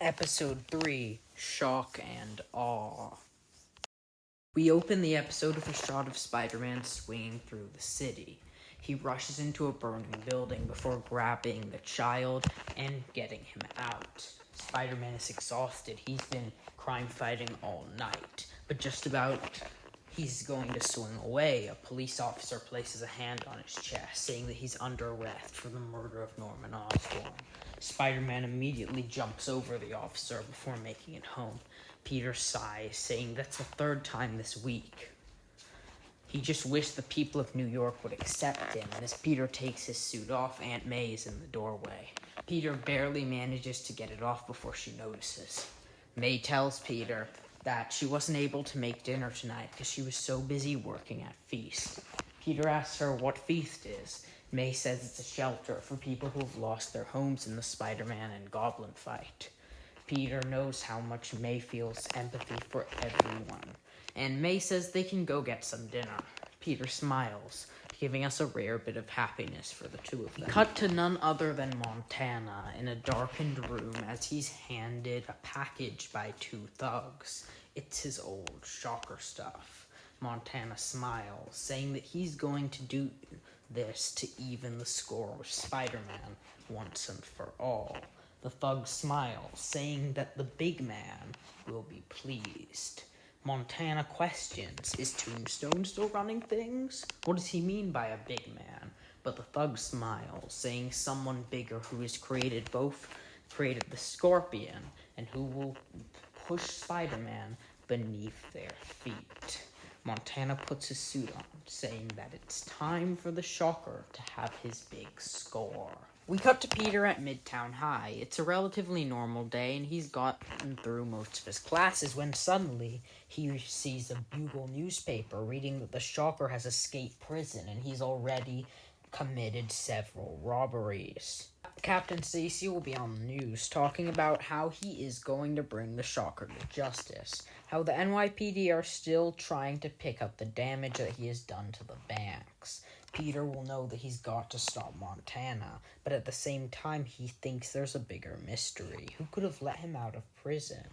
Episode 3, Shock and Awe. We open the episode with a shot of Spider-Man swinging through the city. He rushes into a burning building before grabbing the child and getting him out. Spider-Man is exhausted. He's been crime fighting all night, but just about he's going to swing away, a police officer places a hand on his chest, saying that he's under arrest for the murder of Norman Osborn. Spider-Man immediately jumps over the officer before making it home. Peter sighs, saying that's the third time this week. He just wished the people of New York would accept him, and as Peter takes his suit off, Aunt May is in the doorway. Peter barely manages to get it off before she notices. May tells Peter that she wasn't able to make dinner tonight because she was so busy working at Feast. Peter asks her what Feast is. May says it's a shelter for people who have lost their homes in the Spider-Man and Goblin fight. Peter knows how much May feels empathy for everyone, and May says they can go get some dinner. Peter smiles, giving us a rare bit of happiness for the two of them. We cut to none other than Montana in a darkened room as he's handed a package by two thugs. It's his old Shocker stuff. Montana smiles, saying that he's going to do this to even the score with Spider-Man once and for all. The thug smiles, saying that the big man will be pleased. Montana questions, is Tombstone still running things? What does he mean by a big man? But the thug smiles, saying someone bigger who has created the Scorpion and who will push Spider-Man beneath their feet. Montana puts his suit on, saying that it's time for the Shocker to have his big score. We cut to Peter at Midtown High. It's a relatively normal day, and he's gotten through most of his classes when suddenly he sees a Bugle newspaper reading that the Shocker has escaped prison, and he's already committed several robberies. Captain Stacy will be on the news talking about how he is going to bring the Shocker to justice, how the NYPD are still trying to pick up the damage that he has done to the banks. Peter will know that he's got to stop Montana, but at the same time he thinks there's a bigger mystery. Who could have let him out of prison?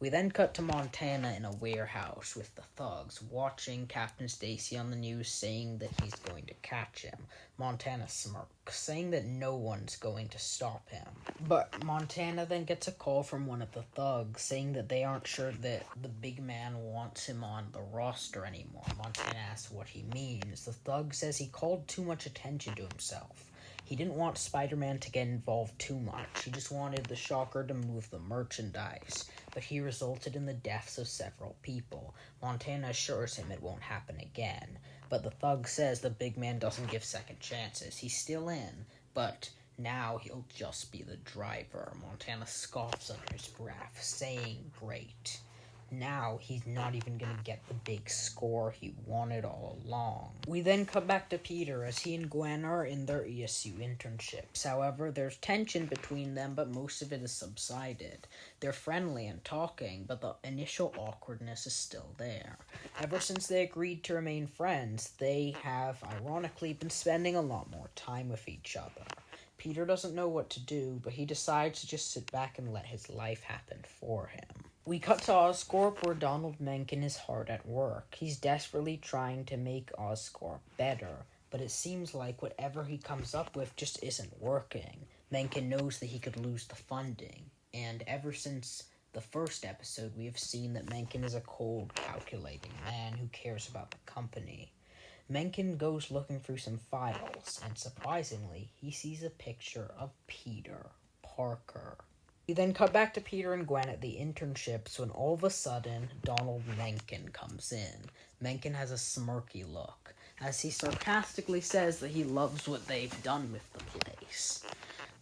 We then cut to Montana in a warehouse with the thugs, watching Captain Stacy on the news saying that he's going to catch him. Montana smirks, saying that no one's going to stop him. But Montana then gets a call from one of the thugs, saying that they aren't sure that the big man wants him on the roster anymore. Montana asks what he means. The thug says he called too much attention to himself. He didn't want Spider-Man to get involved too much. He just wanted the Shocker to move the merchandise. But he resulted in the deaths of several people. Montana assures him it won't happen again. But the thug says the big man doesn't give second chances. He's still in, but now he'll just be the driver. Montana scoffs under his breath, saying, great. Now he's not even going to get the big score he wanted all along. We then cut back to Peter as he and Gwen are in their ESU internships. However, there's tension between them, but most of it has subsided. They're friendly and talking, but the initial awkwardness is still there. Ever since they agreed to remain friends, they have, ironically, been spending a lot more time with each other. Peter doesn't know what to do, but he decides to just sit back and let his life happen for him. We cut to Oscorp where Donald Mencken is hard at work. He's desperately trying to make Oscorp better, but it seems like whatever he comes up with just isn't working. Mencken knows that he could lose the funding, and ever since the first episode, we have seen that Mencken is a cold, calculating man who cares about the company. Mencken goes looking through some files, and surprisingly, he sees a picture of Peter Parker. We then cut back to Peter and Gwen at the internships when all of a sudden, Donald Mencken comes in. Mencken has a smirky look, as he sarcastically says that he loves what they've done with the place.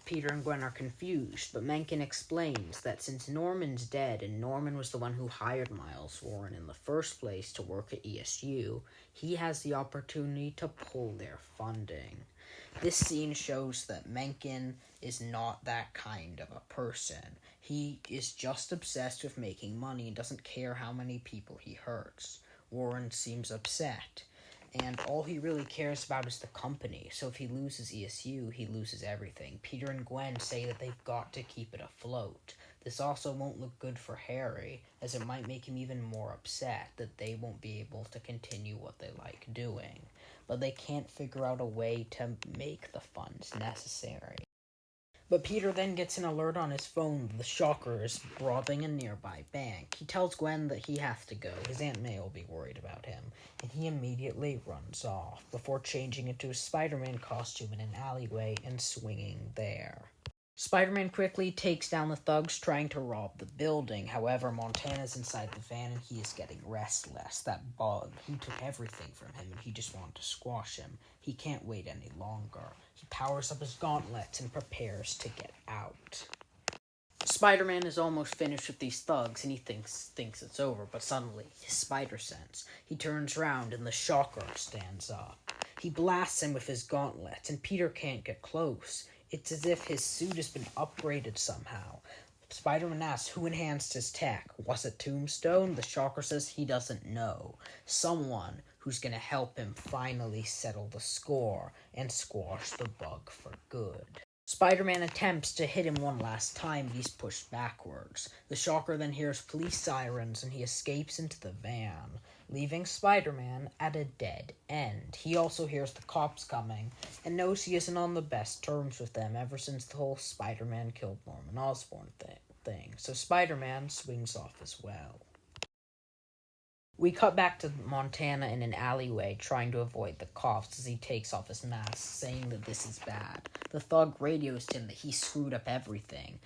Peter and Gwen are confused, but Mencken explains that since Norman's dead and Norman was the one who hired Miles Warren in the first place to work at ESU, he has the opportunity to pull their funding. This scene shows that Mencken is not that kind of a person. He is just obsessed with making money and doesn't care how many people he hurts. Warren seems upset, and all he really cares about is the company, so if he loses ESU, he loses everything. Peter and Gwen say that they've got to keep it afloat, This also won't look good for Harry, as it might make him even more upset that they won't be able to continue what they like doing. But they can't figure out a way to make the funds necessary. But Peter then gets an alert on his phone that the Shocker is robbing a nearby bank. He tells Gwen that he has to go. His Aunt May will be worried about him. And he immediately runs off, before changing into a Spider-Man costume in an alleyway and swinging there. Spider-Man quickly takes down the thugs trying to rob the building. However, Montana's inside the van and he is getting restless. That bug, he took everything from him and he just wanted to squash him. He can't wait any longer. He powers up his gauntlets and prepares to get out. Spider-Man is almost finished with these thugs and he thinks it's over, but suddenly, his spider sense, he turns around and the Shocker stands up. He blasts him with his gauntlets and Peter can't get close. It's as if his suit has been upgraded somehow. Spider-Man asks who enhanced his tech. Was it Tombstone? The Shocker says he doesn't know. Someone who's going to help him finally settle the score and squash the bug for good. Spider-Man attempts to hit him one last time, but he's pushed backwards. The Shocker then hears police sirens and he escapes into the van, leaving Spider-Man at a dead end. He also hears the cops coming and knows he isn't on the best terms with them ever since the whole Spider-Man killed Norman Osborn thing. So Spider-Man swings off as well. We cut back to Montana in an alleyway trying to avoid the cops as he takes off his mask, saying that this is bad. The thug radios to him that he screwed up everything.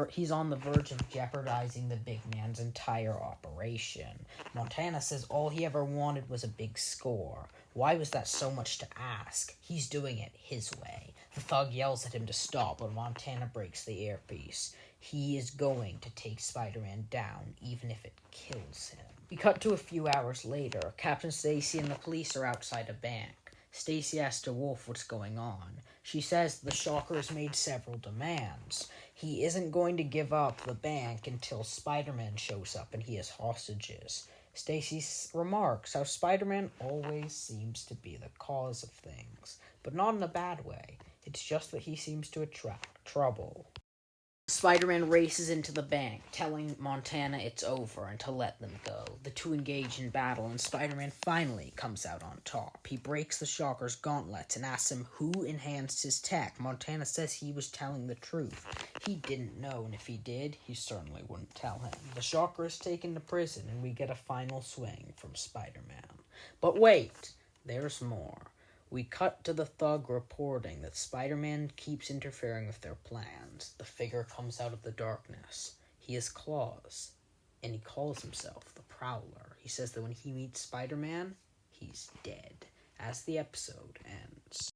He's on the verge of jeopardizing the big man's entire operation. Montana says all he ever wanted was a big score. Why was that so much to ask? He's doing it his way. The thug yells at him to stop, but Montana breaks the earpiece. He is going to take Spider-Man down, even if it kills him. We cut to a few hours later. Captain Stacy and the police are outside a bank. Stacy asks DeWolf what's going on. She says the Shocker has made several demands. He isn't going to give up the bank until Spider-Man shows up and he has hostages. Stacy remarks how Spider-Man always seems to be the cause of things, but not in a bad way. It's just that he seems to attract trouble. Spider-Man races into the bank, telling Montana it's over and to let them go. The two engage in battle, and Spider-Man finally comes out on top. He breaks the Shocker's gauntlets and asks him who enhanced his tech. Montana says he was telling the truth. He didn't know, and if he did, he certainly wouldn't tell him. The Shocker is taken to prison, and we get a final swing from Spider-Man. But wait, there's more. We cut to the thug reporting that Spider-Man keeps interfering with their plans. The figure comes out of the darkness. He has claws, and he calls himself the Prowler. He says that when he meets Spider-Man, he's dead, as the episode ends.